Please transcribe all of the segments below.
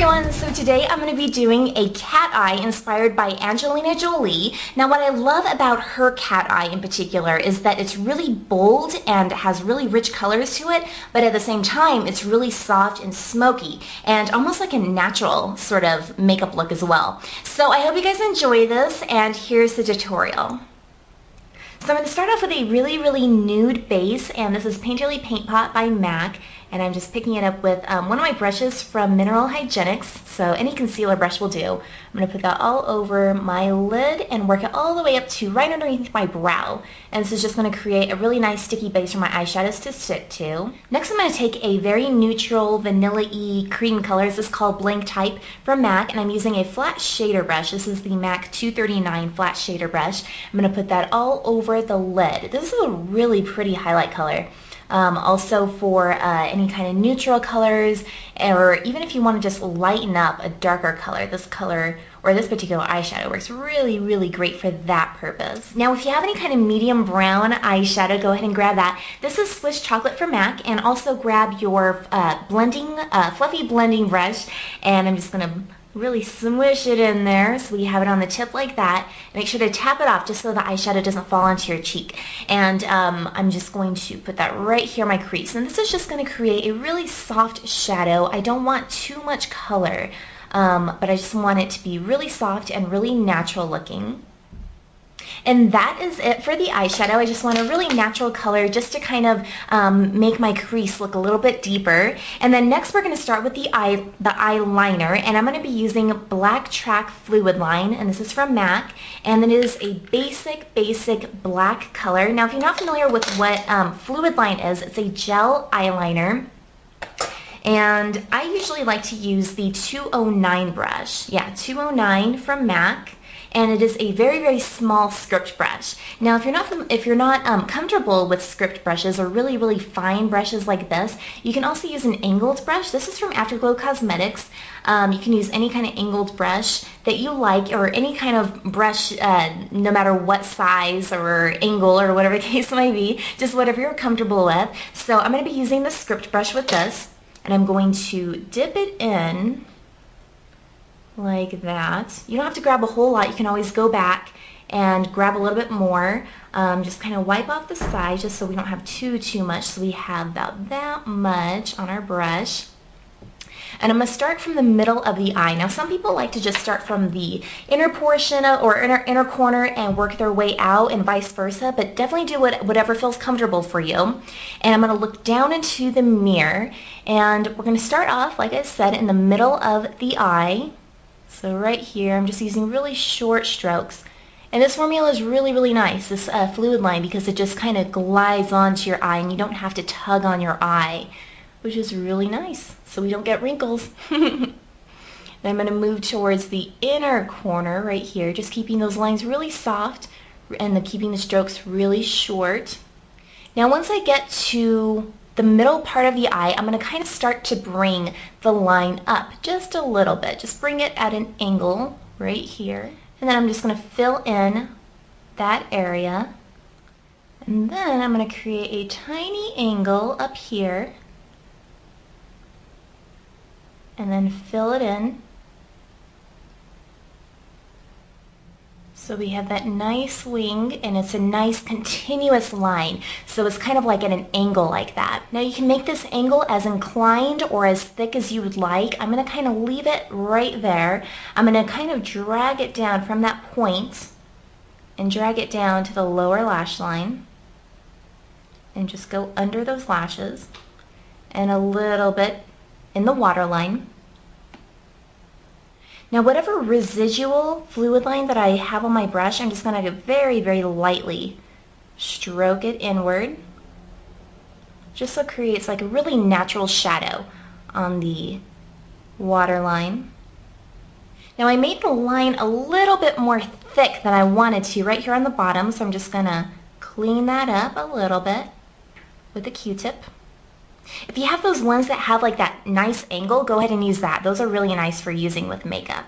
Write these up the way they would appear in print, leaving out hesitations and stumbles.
everyone, so today I'm going to be doing a cat eye inspired by Angelina Jolie. Now what I love about her cat eye in particular is that it's really bold and has really rich colors to it, but at the same time it's really soft and smoky and almost like a natural sort of makeup look as well. So I hope you guys enjoy this, and here's the tutorial. So I'm going to start off with a really nude base, and this is Painterly Paint Pot by MAC, and I'm just picking it up with one of my brushes from Mineral Hygienics, so any concealer brush will do. I'm going to put that all over my lid and work it all the way up to right underneath my brow, and this is just going to create a really nice sticky base for my eyeshadows to stick to. Next I'm going to take a very neutral vanilla-y cream color. This is called Blank Type from MAC, and I'm using a flat shader brush. This is the MAC 239 flat shader brush. I'm going to put that all over the lid. This is a really pretty highlight color. Also for any kind of neutral colors, or even if you want to just lighten up a darker color, this color or this particular eyeshadow works really great for that purpose. Now if you have any kind of medium brown eyeshadow, go ahead and grab that. This is Swiss Chocolate from MAC, and also grab your fluffy blending brush, and I'm just going to really smush it in there so we have it on the tip like that. Make sure to tap it off just so the eyeshadow doesn't fall onto your cheek. And I'm just going to put that right here in my crease. And this is just going to create a really soft shadow. I don't want too much color, but I just want it to be really soft and really natural looking. And that is it for the eyeshadow. I just want a really natural color just to kind of make my crease look a little bit deeper. And then next we're going to start with the eyeliner, and I'm going to be using Black Track Fluid Line, and this is from MAC, and it is a basic black color. Now if you're not familiar with what Fluid Line is, it's a gel eyeliner. And I usually like to use the 209 brush. Yeah, 209 from MAC. And it is a very small script brush. Now if you're not comfortable with script brushes or really fine brushes like this, you can also use an angled brush. This is from Afterglow Cosmetics. You can use any kind of angled brush that you like, or any kind of brush, no matter what size or angle or whatever the case might be, just whatever you're comfortable with. So I'm going to be using the script brush with this, and I'm going to dip it in like that. You don't have to grab a whole lot. You can always go back and grab a little bit more. Just kind of wipe off the sides just so we don't have too much. So we have about that much on our brush. And I'm going to start from the middle of the eye. Now some people like to just start from the inner portion or inner corner and work their way out, and vice versa, but definitely do whatever feels comfortable for you. And I'm going to look down into the mirror, and we're going to start off, like I said, in the middle of the eye. So right here, I'm just using really short strokes. And this formula is really nice, this fluid line, because it just kind of glides onto your eye and you don't have to tug on your eye, which is really nice, so we don't get wrinkles. Then I'm going to move towards the inner corner right here, just keeping those lines really soft and keeping the strokes really short. Now once I get to the middle part of the eye, I'm going to kind of start to bring the line up just a little bit. Just bring it at an angle right here. And then I'm just going to fill in that area. And then I'm going to create a tiny angle up here. And then fill it in. So we have that nice wing, and it's a nice continuous line. So it's kind of like at an angle like that. Now you can make this angle as inclined or as thick as you would like. I'm going to kind of leave it right there. I'm going to kind of drag it down from that point and drag it down to the lower lash line. And just go under those lashes and a little bit in the waterline. Now whatever residual fluid line that I have on my brush, I'm just going to very lightly stroke it inward, just so it creates like a really natural shadow on the waterline. Now I made the line a little bit more thick than I wanted to right here on the bottom, so I'm just going to clean that up a little bit with a Q-tip. If you have those ones that have like that nice angle, go ahead and use that. Those are really nice for using with makeup.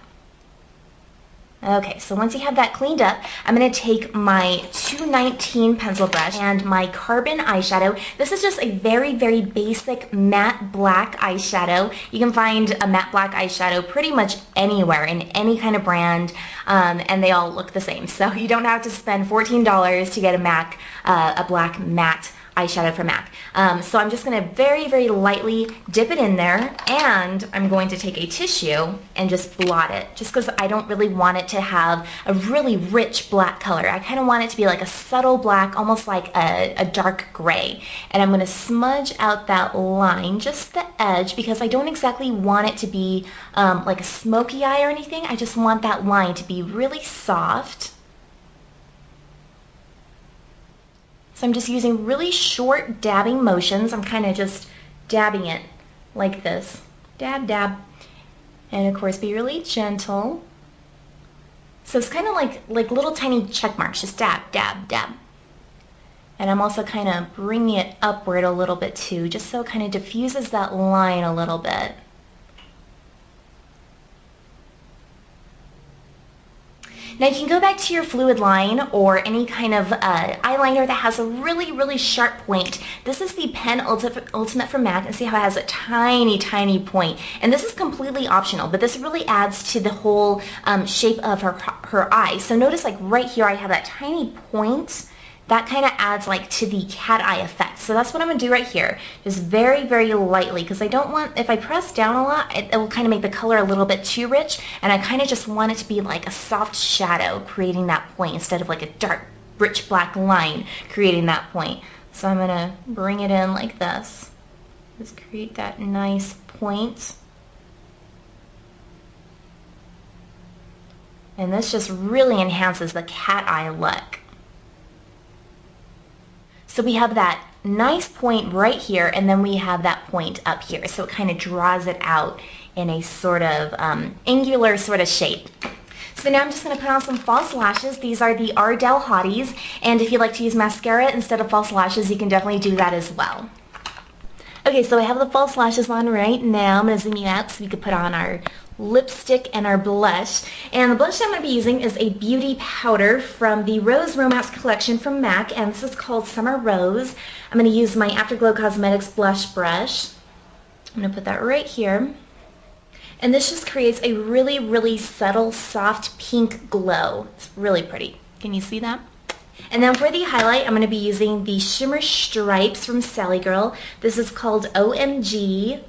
Okay, so once you have that cleaned up, I'm going to take my 219 pencil brush and my carbon eyeshadow. This is just a very, very basic matte black eyeshadow. You can find a matte black eyeshadow pretty much anywhere in any kind of brand, and they all look the same. So you don't have to spend $14 to get a black matte eyeshadow from MAC. So I'm just going to very, very lightly dip it in there, and I'm going to take a tissue and just blot it, just because I don't really want it to have a really rich black color. I kind of want it to be like a subtle black, almost like a dark gray. And I'm going to smudge out that line, just the edge, because I don't exactly want it to be like a smoky eye or anything. I just want that line to be really soft. So I'm just using really short dabbing motions. I'm kind of just dabbing it like this. Dab, dab. And of course be really gentle. So it's kind of like little tiny check marks. Just dab, dab, dab. And I'm also kind of bringing it upward a little bit too, just so it kind of diffuses that line a little bit. Now you can go back to your fluid line or any kind of eyeliner that has a really, really sharp point. This is the Pen Ultimate from MAC, and see how it has a tiny, tiny point. And this is completely optional, but this really adds to the whole shape of her eye. So notice like right here I have that tiny point. That kind of adds like to the cat eye effect. So that's what I'm going to do right here. Just very, very lightly, because I don't want, if I press down a lot, it will kind of make the color a little bit too rich, and I kind of just want it to be like a soft shadow creating that point instead of like a dark, rich black line creating that point. So I'm going to bring it in like this. Just create that nice point. And this just really enhances the cat eye look. So we have that nice point right here, and then we have that point up here. So it kind of draws it out in a sort of angular sort of shape. So now I'm just going to put on some false lashes. These are the Ardell Hotties, and if you like to use mascara instead of false lashes, you can definitely do that as well. Okay, so I have the false lashes on right now. I'm going to zoom you out so we can put on our lipstick and our blush. And the blush I'm going to be using is a beauty powder from the Rose Romance collection from MAC, and this is called Summer Rose. I'm going to use my Afterglow Cosmetics blush brush. I'm going to put that right here. And this just creates a really, really subtle, soft pink glow. It's really pretty. Can you see that? And then for the highlight, I'm going to be using the Shimmer Stripes from Sally Girl. This is called OMG.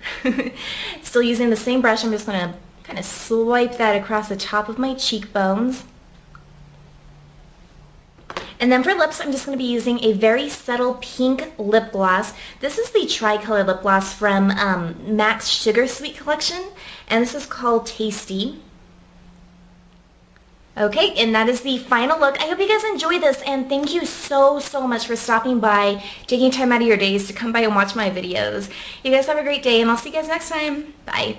Still using the same brush. I'm just going to kind of swipe that across the top of my cheekbones. And then for lips, I'm just going to be using a very subtle pink lip gloss. This is the Tricolor lip gloss from MAC's Sugar Sweet collection, and this is called Tasty. Okay, and that is the final look. I hope you guys enjoyed this, and thank you so, so much for stopping by, taking time out of your days to come by and watch my videos. You guys have a great day, and I'll see you guys next time. Bye.